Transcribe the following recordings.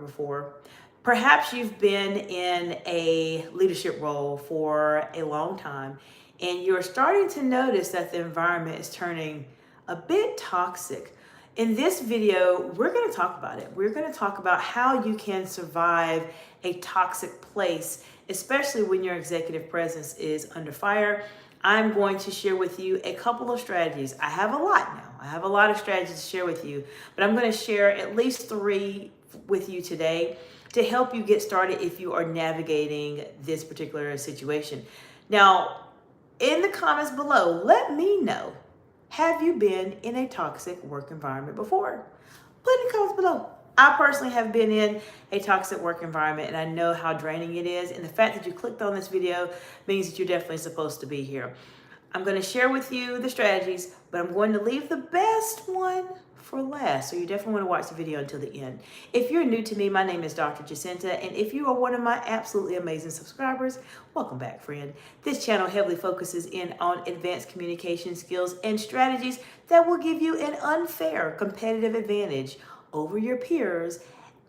before. Perhaps you've been in a leadership role for a long time and you're starting to notice that the environment is turning a bit toxic. In this video, we're going to talk about it. We're going to talk about how you can survive a toxic place, especially when your executive presence is under fire. I'm going to share with you a couple of strategies. I have a lot now. I have a lot of strategies to share with you, but I'm going to share at least 3 with you today to help you get started if you are navigating this particular situation. Now, in the comments below, let me know, have you been in a toxic work environment before? Put in the comments below. I personally have been in a toxic work environment and I know how draining it is. And the fact that you clicked on this video means that you're definitely supposed to be here. I'm going to share with you the strategies, but I'm going to leave the best one for last. So you definitely want to watch the video until the end. If you're new to me, my name is Dr. Jacinta, and if you are one of my absolutely amazing subscribers, welcome back, friend. This channel heavily focuses in on advanced communication skills and strategies that will give you an unfair competitive advantage over your peers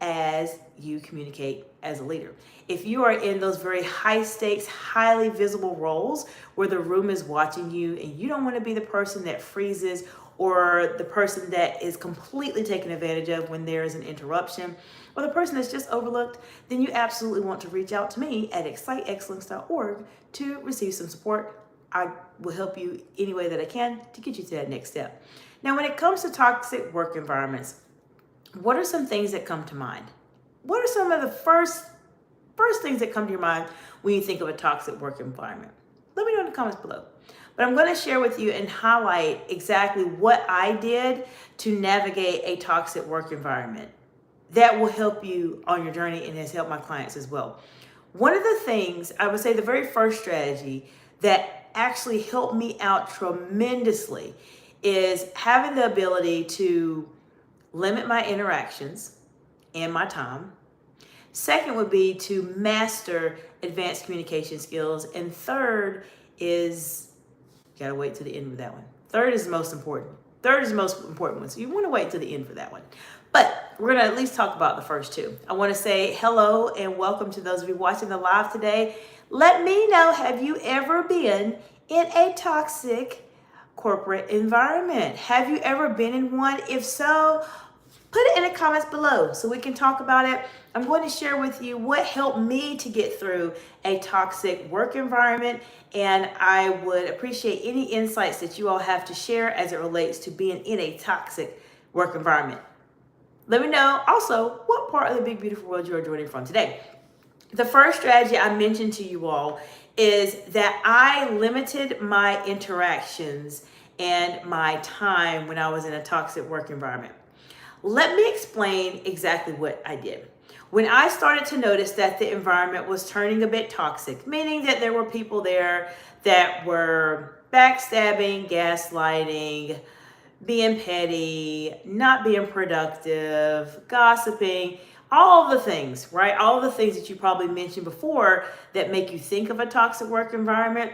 as you communicate as a leader. If you are in those very high stakes, highly visible roles where the room is watching you and you don't want to be the person that freezes or the person that is completely taken advantage of when there is an interruption, or the person that's just overlooked, then you absolutely want to reach out to me at exciteexcellence.org to receive some support. I will help you any way that I can to get you to that next step. Now, when it comes to toxic work environments, what are some things that come to mind? What are some of the first things that come to your mind when you think of a toxic work environment? Let me know in the comments below. But I'm going to share with you and highlight exactly what I did to navigate a toxic work environment. That will help you on your journey and has helped my clients as well. One of the things, I would say the very first strategy that actually helped me out tremendously is having the ability to limit my interactions and my time. Second would be to master advanced communication skills. And third is, you gotta wait to the end for that one. Third is the most important. Third is the most important one. So you wanna wait to the end for that one. But we're gonna at least talk about the first 2. I wanna say hello and welcome to those of you watching the live today. Let me know, have you ever been in a toxic corporate environment? Have you ever been in one? If so, put it in the comments below so we can talk about it. I'm going to share with you what helped me to get through a toxic work environment, and I would appreciate any insights that you all have to share as it relates to being in a toxic work environment. Let me know also what part of the big, beautiful world you are joining from today. The first strategy I mentioned to you all is that I limited my interactions and my time when I was in a toxic work environment. Let me explain exactly what I did. When I started to notice that the environment was turning a bit toxic, meaning that there were people there that were backstabbing, gaslighting, being petty, not being productive, gossiping, all of the things, right? All of the things that you probably mentioned before that make you think of a toxic work environment,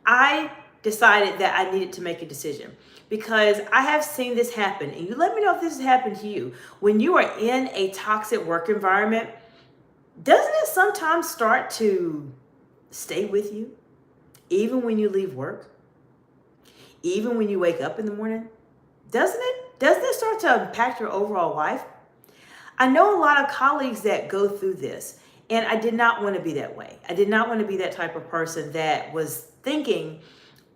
I decided that I needed to make a decision because I have seen this happen. And you let me know if this has happened to you. When you are in a toxic work environment, doesn't it sometimes start to stay with you? Even when you leave work? Even when you wake up in the morning? Doesn't it? Doesn't it start to impact your overall life? I know a lot of colleagues that go through this, and I did not want to be that way. I did not want to be that type of person that was thinking,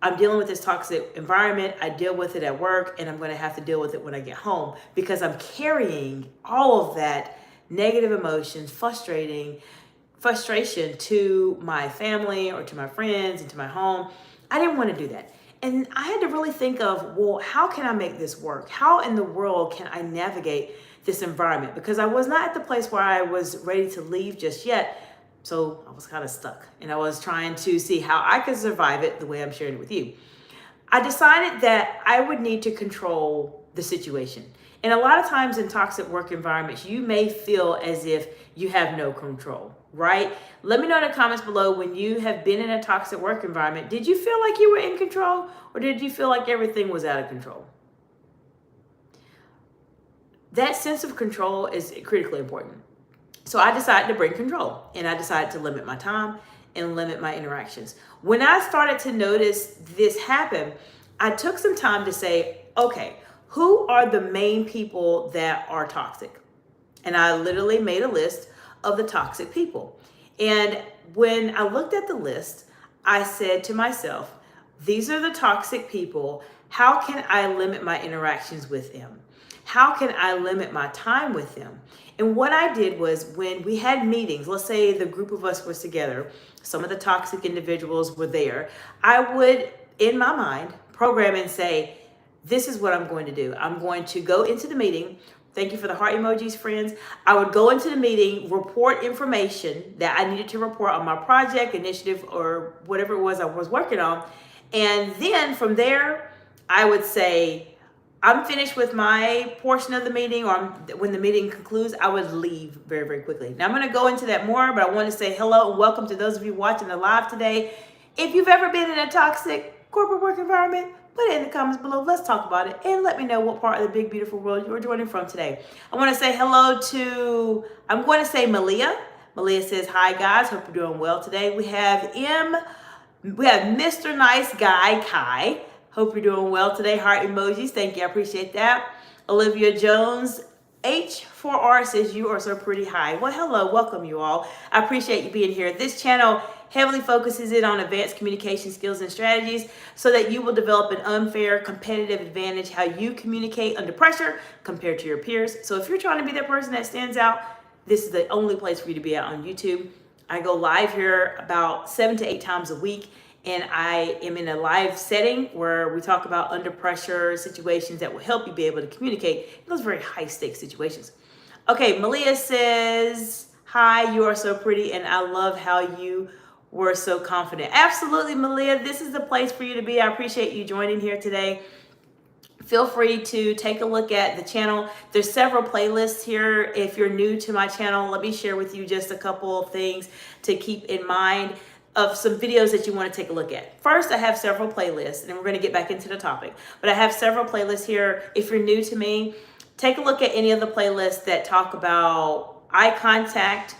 I'm dealing with this toxic environment, I deal with it at work, and I'm going to have to deal with it when I get home because I'm carrying all of that negative emotions, frustration to my family or to my friends and to my home. I didn't want to do that. And I had to really think of, well, how can I make this work? How in the world can I navigate this environment? Because I was not at the place where I was ready to leave just yet. So I was kind of stuck and I was trying to see how I could survive it the way I'm sharing it with you. I decided that I would need to control the situation. And a lot of times in toxic work environments, you may feel as if you have no control, right? Let me know in the comments below when you have been in a toxic work environment. Did you feel like you were in control or did you feel like everything was out of control? That sense of control is critically important. So I decided to bring control, and I decided to limit my time and limit my interactions. When I started to notice this happen, I took some time to say, okay, who are the main people that are toxic? And I literally made a list of the toxic people. And when I looked at the list, I said to myself, these are the toxic people. How can I limit my interactions with them? How can I limit my time with them? And what I did was, when we had meetings, let's say the group of us was together, some of the toxic individuals were there, I would, in my mind, program and say, this is what I'm going to do. I'm going to go into the meeting. Thank you for the heart emojis, friends. I would go into the meeting, report information that I needed to report on my project, initiative, or whatever it was I was working on. And then from there, I would say, I'm finished with my portion of the meeting, or when the meeting concludes, I would leave very, very quickly. Now I'm going to go into that more, but I want to say hello and welcome to those of you watching the live today. If you've ever been in a toxic corporate work environment, put it in the comments below. Let's talk about it, and let me know what part of the big, beautiful world you're joining from today. I want to say hello to, I'm going to say Malia. Malia says, hi guys, hope you're doing well today. We have Mr. Nice Guy, Kai. Hope you're doing well today. Heart emojis. Thank you. I appreciate that. Olivia Jones, H4R says, you are so pretty. Hi. Well, hello. Welcome you all. I appreciate you being here. This channel heavily focuses it on advanced communication skills and strategies so that you will develop an unfair competitive advantage how you communicate under pressure compared to your peers. So if you're trying to be that person that stands out, this is the only place for you to be at on YouTube. I go live here about 7 to 8 times a week. And I am in a live setting where we talk about under pressure situations that will help you be able to communicate in those very high stakes situations. Okay, Malia says, hi, you are so pretty, and I love how you were so confident. Absolutely, Malia, this is the place for you to be. I appreciate you joining here today. Feel free to take a look at the channel. There's several playlists here. If you're new to my channel, let me share with you just a couple of things to keep in mind of some videos that you want to take a look at. First, I have several playlists, and we're going to get back into the topic, but I have several playlists here. If you're new to me, take a look at any of the playlists that talk about eye contact,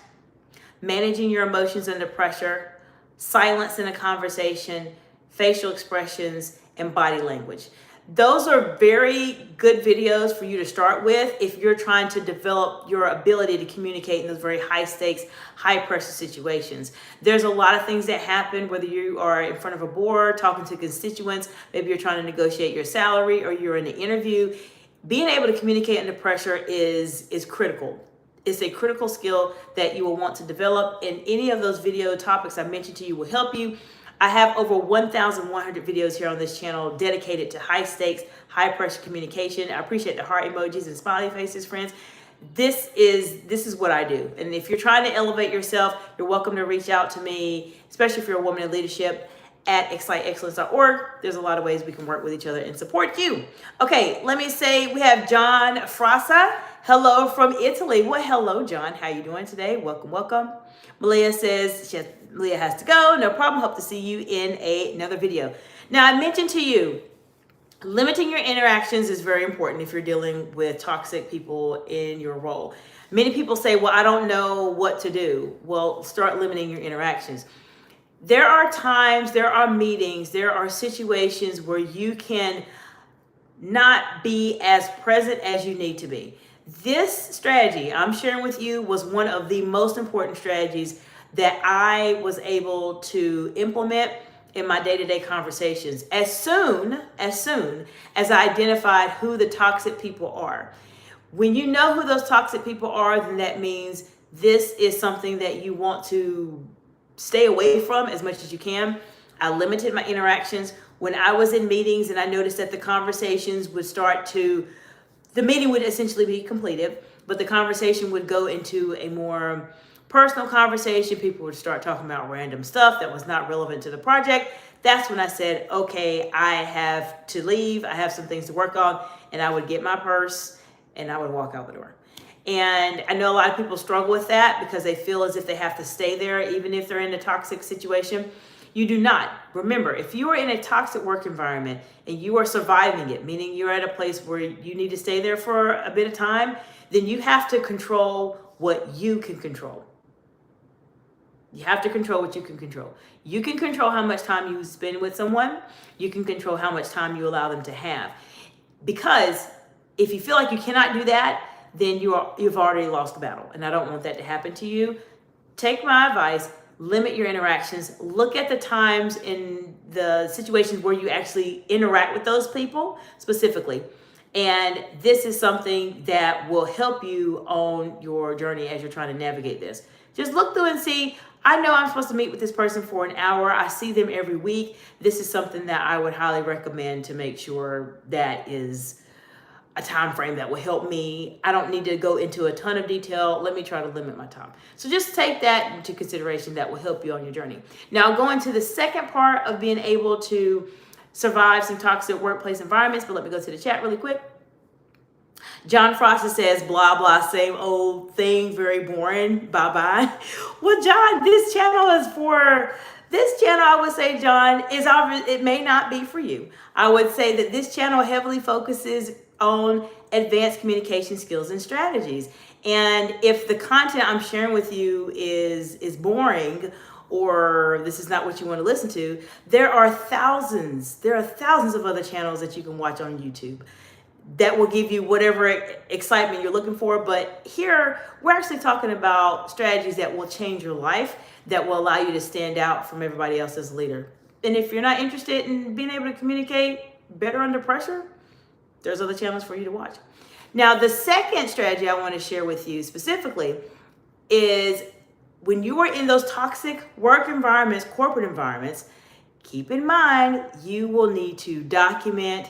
managing your emotions under pressure, silence in a conversation, facial expressions, and body language. Those are very good videos for you to start with if you're trying to develop your ability to communicate in those very high stakes, high pressure situations. There's a lot of things that happen, whether you are in front of a board, talking to constituents, maybe you're trying to negotiate your salary, or you're in an interview. Being able to communicate under pressure is critical. It's a critical skill that you will want to develop, and any of those video topics I mentioned to you will help you. I have over 1,100 videos here on this channel dedicated to high stakes, high pressure communication. I appreciate the heart emojis and smiley faces, friends. This is what I do. And if you're trying to elevate yourself, you're welcome to reach out to me, especially if you're a woman in leadership, at exciteexcellence.org. There's a lot of ways we can work with each other and support you. Okay, let me say we have John Frasa. Hello from Italy. Well, hello, John. How you doing today? Welcome, welcome. Malia says Malia has to go. No problem. Hope to see you in another video. Now, I mentioned to you, limiting your interactions is very important if you're dealing with toxic people in your role. Many people say, well, I don't know what to do. Well, start limiting your interactions. There are times, there are meetings, there are situations where you can not be as present as you need to be. This strategy I'm sharing with you was one of the most important strategies that I was able to implement in my day-to-day conversations as soon as I identified who the toxic people are. When you know who those toxic people are, then that means this is something that you want to stay away from as much as you can. I limited my interactions when I was in meetings, and I noticed that the conversations would the meeting would essentially be completed, but the conversation would go into a more personal conversation. People would start talking about random stuff that was not relevant to the project. That's when I said, okay, I have to leave. I have some things to work on. And I would get my purse and I would walk out the door. And I know a lot of people struggle with that because they feel as if they have to stay there, even if they're in a toxic situation. You do not. Remember, if you are in a toxic work environment and you are surviving it, meaning you're at a place where you need to stay there for a bit of time, then you have to control what you can control. You have to control what you can control. You can control how much time you spend with someone. You can control how much time you allow them to have. Because if you feel like you cannot do that, then you've already lost the battle. And I don't want that to happen to you. Take my advice, limit your interactions, look at the times in the situations where you actually interact with those people specifically. And this is something that will help you on your journey as you're trying to navigate this. Just look through and see, I know I'm supposed to meet with this person for an hour. I see them every week. This is something that I would highly recommend to make sure that is a time frame that will help me. I don't need to go into a ton of detail. Let me try to limit my time. So just take that into consideration. That will help you on your journey. Now, going to the second part of being able to survive some toxic workplace environments, but let me go to the chat really quick. John Foster says, blah, blah, same old thing, very boring, bye-bye. Well, John, this channel, I would say, John, it may not be for you. I would say that this channel heavily focuses on advanced communication skills and strategies. And if the content I'm sharing with you is boring, or this is not what you want to listen to, there are thousands of other channels that you can watch on YouTube that will give you whatever excitement you're looking for. But here, we're actually talking about strategies that will change your life, that will allow you to stand out from everybody else as a leader. And if you're not interested in being able to communicate better under pressure, there's other channels for you to watch. Now, the second strategy I want to share with you specifically is when you are in those toxic work environments, corporate environments, keep in mind, you will need to document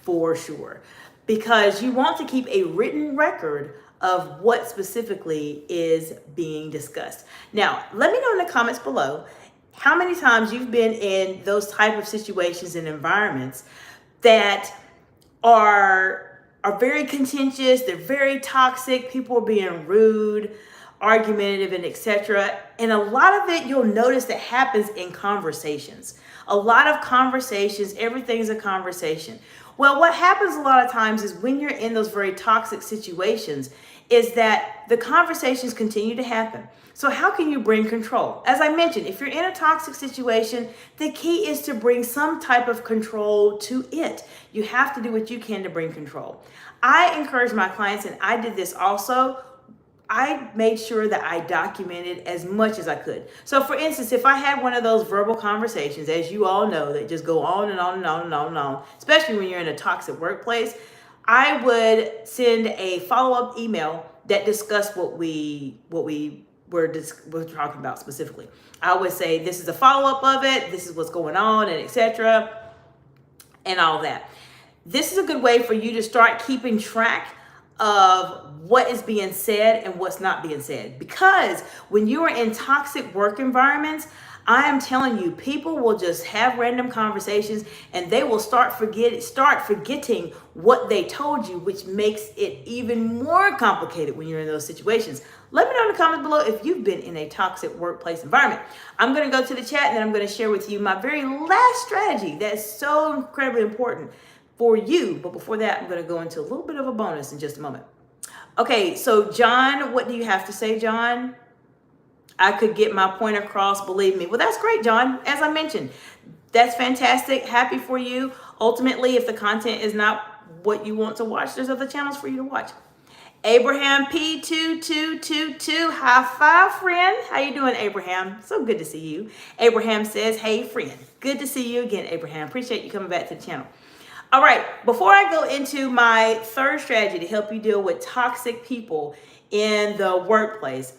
for sure, because you want to keep a written record of what specifically is being discussed. Now, let me know in the comments below how many times you've been in those type of situations and environments that are very contentious, they're very toxic, people are being rude, argumentative, and etc. And a lot of it, you'll notice that happens in conversations. A lot of conversations, everything's a conversation. Well, what happens a lot of times is when you're in those very toxic situations is that the conversations continue to happen. So how can you bring control? As I mentioned, if you're in a toxic situation, the key is to bring some type of control to it. You have to do what you can to bring control. I encourage my clients, and I did this also, I made sure that I documented as much as I could. So for instance, if I had one of those verbal conversations, as you all know, that just go on and on and on and on and on, especially when you're in a toxic workplace, I would send a follow-up email that discussed what we were talking about specifically. I would say, this is a follow-up of it, this is what's going on, and etc., and all that. This is a good way for you to start keeping track of what is being said and what's not being said. Because when you are in toxic work environments, I am telling you, people will just have random conversations and they will start forgetting what they told you, which makes it even more complicated when you're in those situations. Let me know in the comments below if you've been in a toxic workplace environment. I'm going to go to the chat and then I'm going to share with you my very last strategy that's so incredibly important for you. But before that, I'm going to go into a little bit of a bonus in just a moment. Okay, so John, what do you have to say, John? I could get my point across, believe me. Well, that's great, John. As I mentioned, that's fantastic. Happy for you. Ultimately, if the content is not what you want to watch, there's other channels for you to watch. Abraham P2222, high five, friend. How you doing, Abraham? So good to see you. Abraham says, hey, friend. Good to see you again, Abraham. Appreciate you coming back to the channel. All right, before I go into my third strategy to help you deal with toxic people in the workplace,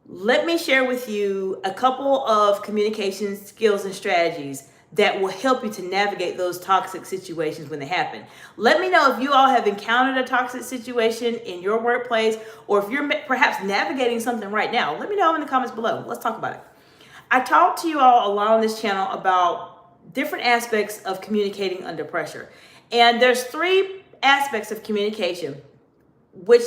let me share with you a couple of communication skills and strategies that will help you to navigate those toxic situations when they happen. Let me know if you all have encountered a toxic situation in your workplace, or if you're perhaps navigating something right now. Let me know in the comments below. Let's talk about it. I talked to you all along this channel about different aspects of communicating under pressure. And there's 3 aspects of communication, which,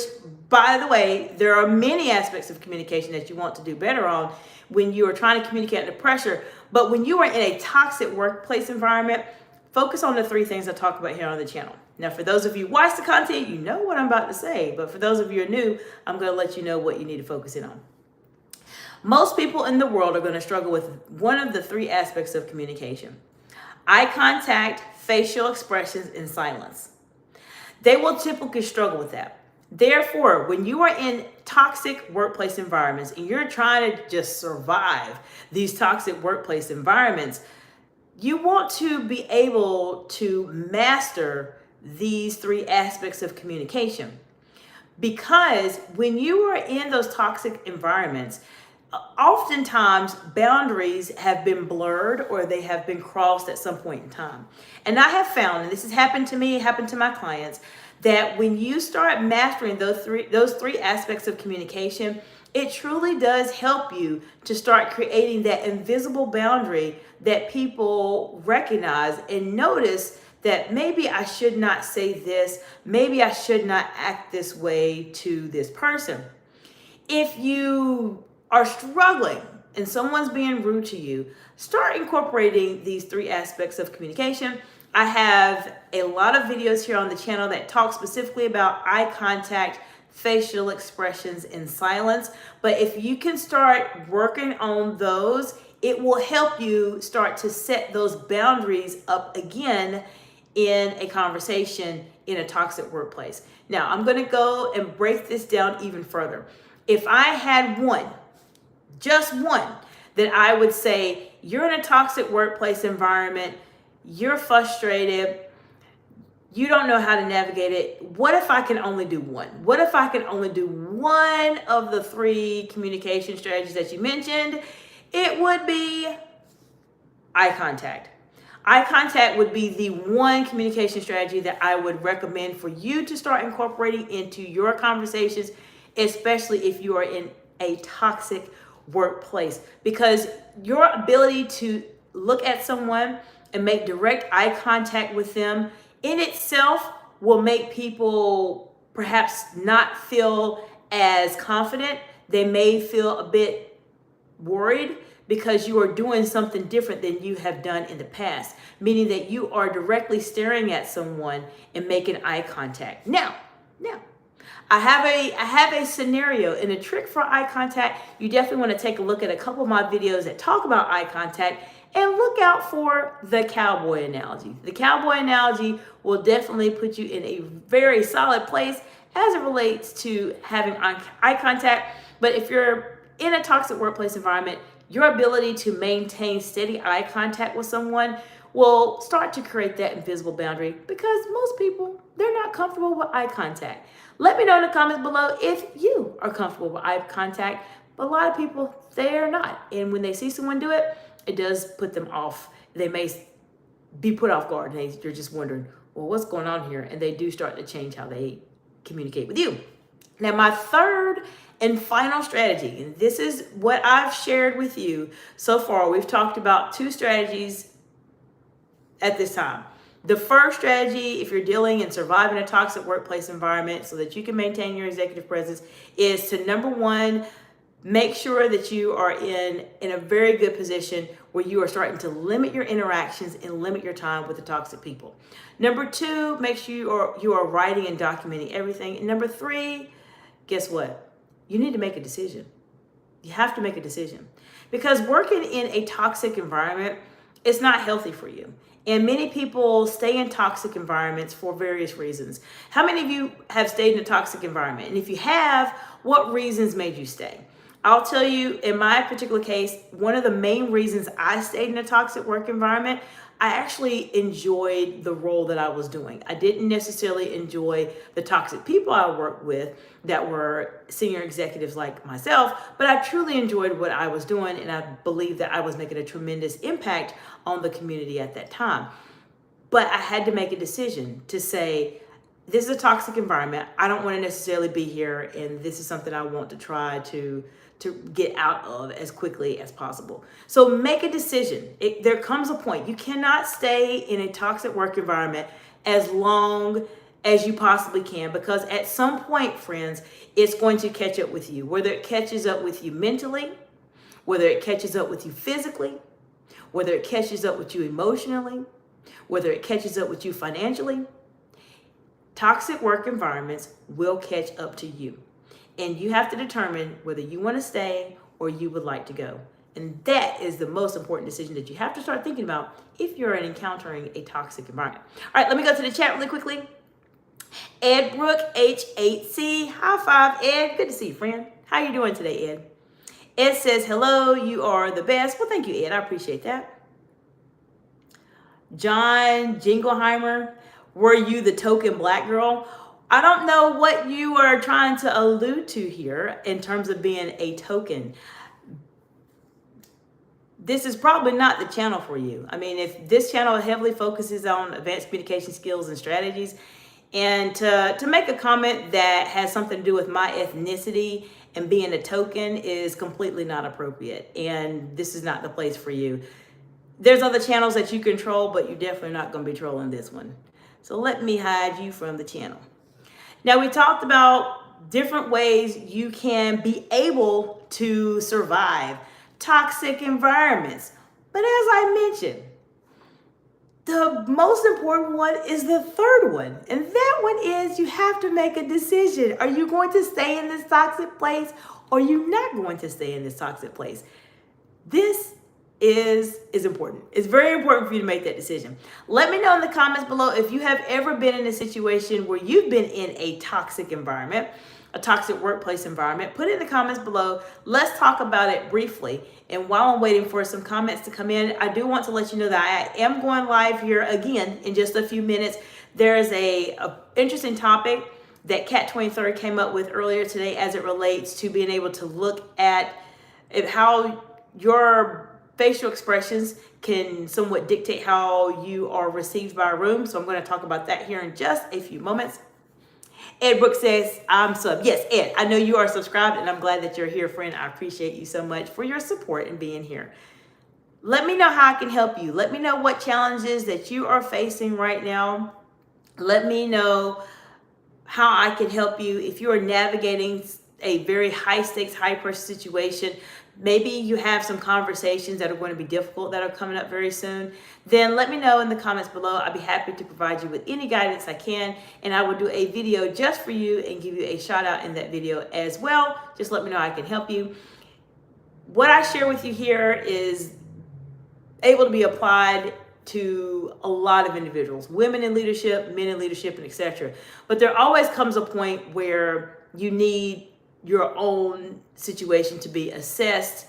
by the way, there are many aspects of communication that you want to do better on when you are trying to communicate under pressure. But when you are in a toxic workplace environment, focus on the 3 things I talk about here on the channel. Now, for those of you who watch the content, you know what I'm about to say. But for those of you who are new, I'm going to let you know what you need to focus in on. Most people in the world are going to struggle with one of the three aspects of communication: eye contact, facial expressions, and silence. They will typically struggle with that. Therefore, when you are in toxic workplace environments and you're trying to just survive these toxic workplace environments, you want to be able to master these three aspects of communication. Because when you are in those toxic environments, oftentimes boundaries have been blurred or they have been crossed at some point in time. And I have found, and this has happened to me, it happened to my clients, that when you start mastering those three aspects of communication, it truly does help you to start creating that invisible boundary that people recognize and notice that maybe I should not say this, maybe I should not act this way to this person. If you are struggling and someone's being rude to you, start incorporating these three aspects of communication. I have a lot of videos here on the channel that talk specifically about eye contact, facial expressions, and silence. But if you can start working on those, it will help you start to set those boundaries up again in a conversation in a toxic workplace. Now, I'm going to go and break this down even further. If I had one, just one, that I would say, you're in a toxic workplace environment, you're frustrated, you don't know how to navigate it. What if I can only do one? What if I can only do one of the three communication strategies that you mentioned? It would be eye contact. Eye contact would be the one communication strategy that I would recommend for you to start incorporating into your conversations, especially if you are in a toxic workplace, because your ability to look at someone and make direct eye contact with them in itself will make people perhaps not feel as confident. They may feel a bit worried because you are doing something different than you have done in the past, meaning that you are directly staring at someone and making eye contact. Now, I have a scenario and a trick for eye contact. You definitely want to take a look at a couple of my videos that talk about eye contact and look out for the cowboy analogy. The cowboy analogy will definitely put you in a very solid place as it relates to having eye contact. But if you're in a toxic workplace environment, your ability to maintain steady eye contact with someone will start to create that invisible boundary, because most people, they're not comfortable with eye contact. Let me know in the comments below if you are comfortable with eye contact. But a lot of people, they are not. And when they see someone do it, it does put them off. They may be put off guard and they're just wondering, well, what's going on here? And they do start to change how they communicate with you. Now, my third and final strategy, and this is what I've shared with you so far. We've talked about two strategies at this time. The first strategy, if you're dealing and surviving a toxic workplace environment so that you can maintain your executive presence, is to, number one, make sure that you are in a very good position where you are starting to limit your interactions and limit your time with the toxic people. Number two, make sure you are writing and documenting everything. And number three, guess what? You need to make a decision. You have to make a decision, because working in a toxic environment is not healthy for you. And many people stay in toxic environments for various reasons. How many of you have stayed in a toxic environment? And if you have, what reasons made you stay? I'll tell you, in my particular case, one of the main reasons I stayed in a toxic work environment, I actually enjoyed the role that I was doing. I didn't necessarily enjoy the toxic people I worked with that were senior executives like myself, but I truly enjoyed what I was doing, and I believe that I was making a tremendous impact on the community at that time. But I had to make a decision to say, this is a toxic environment. I don't want to necessarily be here, and this is something I want to try to get out of as quickly as possible. So make a decision. There comes a point. You cannot stay in a toxic work environment as long as you possibly can, because at some point, friends, it's going to catch up with you. Whether it catches up with you mentally, whether it catches up with you physically, whether it catches up with you emotionally, whether it catches up with you financially, toxic work environments will catch up to you. And you have to determine whether you want to stay or you would like to go. And that is the most important decision that you have to start thinking about if you're encountering a toxic environment. All right, let me go to the chat really quickly. Ed Brook, H8C. High five, Ed. Good to see you, friend. How you doing today, Ed? Ed says, hello, you are the best. Well, thank you, Ed. I appreciate that. John Jingleheimer, were you the token black girl? I don't know what you are trying to allude to here in terms of being a token. This is probably not the channel for you. I mean, if this channel heavily focuses on advanced communication skills and strategies, and to make a comment that has something to do with my ethnicity and being a token is completely not appropriate. And this is not the place for you. There's other channels that you control, but you're definitely not going to be trolling this one. So let me hide you from the channel. Now, we talked about different ways you can be able to survive toxic environments. But as I mentioned, the most important one is the third one. And that one is you have to make a decision. Are you going to stay in this toxic place or are you not going to stay in this toxic place? This is important. It's very important for you to make that decision. Let me know in the comments below if you have ever been in a situation where you've been in a toxic environment, a toxic workplace environment. Put it in the comments below. Let's talk about it briefly. And while I'm waiting for some comments to come in, I do want to let you know that I am going live here again in just a few minutes. There's a interesting topic that Cat 23 came up with earlier today as it relates to being able to look at how your facial expressions can somewhat dictate how you are received by a room. So I'm going to talk about that here in just a few moments. Ed Brooks says, I'm sub. Yes, Ed, I know you are subscribed and I'm glad that you're here, friend. I appreciate you so much for your support and being here. Let me know how I can help you. Let me know what challenges that you are facing right now. Let me know how I can help you if you are navigating a very high stakes, high pressure situation. Maybe you have some conversations that are going to be difficult that are coming up very soon. Then let me know in the comments below. I'll be happy to provide you with any guidance I can. And I will do a video just for you and give you a shout out in that video as well. Just let me know I can help you. What I share with you here is able to be applied to a lot of individuals, women in leadership, men in leadership, and etc. But there always comes a point where you need your own situation to be assessed,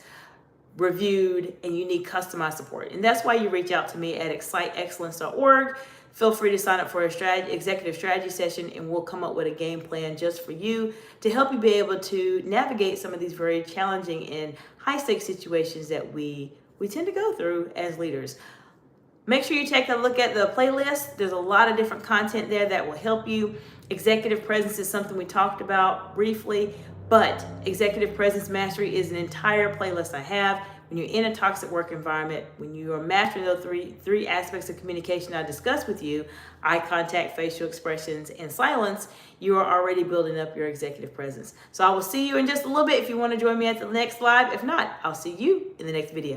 reviewed, and you need customized support. And that's why you reach out to me at exciteexcellence.org. Feel free to sign up for a executive strategy session and we'll come up with a game plan just for you to help you be able to navigate some of these very challenging and high stakes situations that we tend to go through as leaders. Make sure you take a look at the playlist. There's a lot of different content there that will help you. Executive presence is something we talked about briefly, but executive presence mastery is an entire playlist I have. When you're in a toxic work environment, when you are mastering those three aspects of communication I discussed with you, eye contact, facial expressions, and silence, you are already building up your executive presence. So I will see you in just a little bit if you want to join me at the next live. If not, I'll see you in the next video.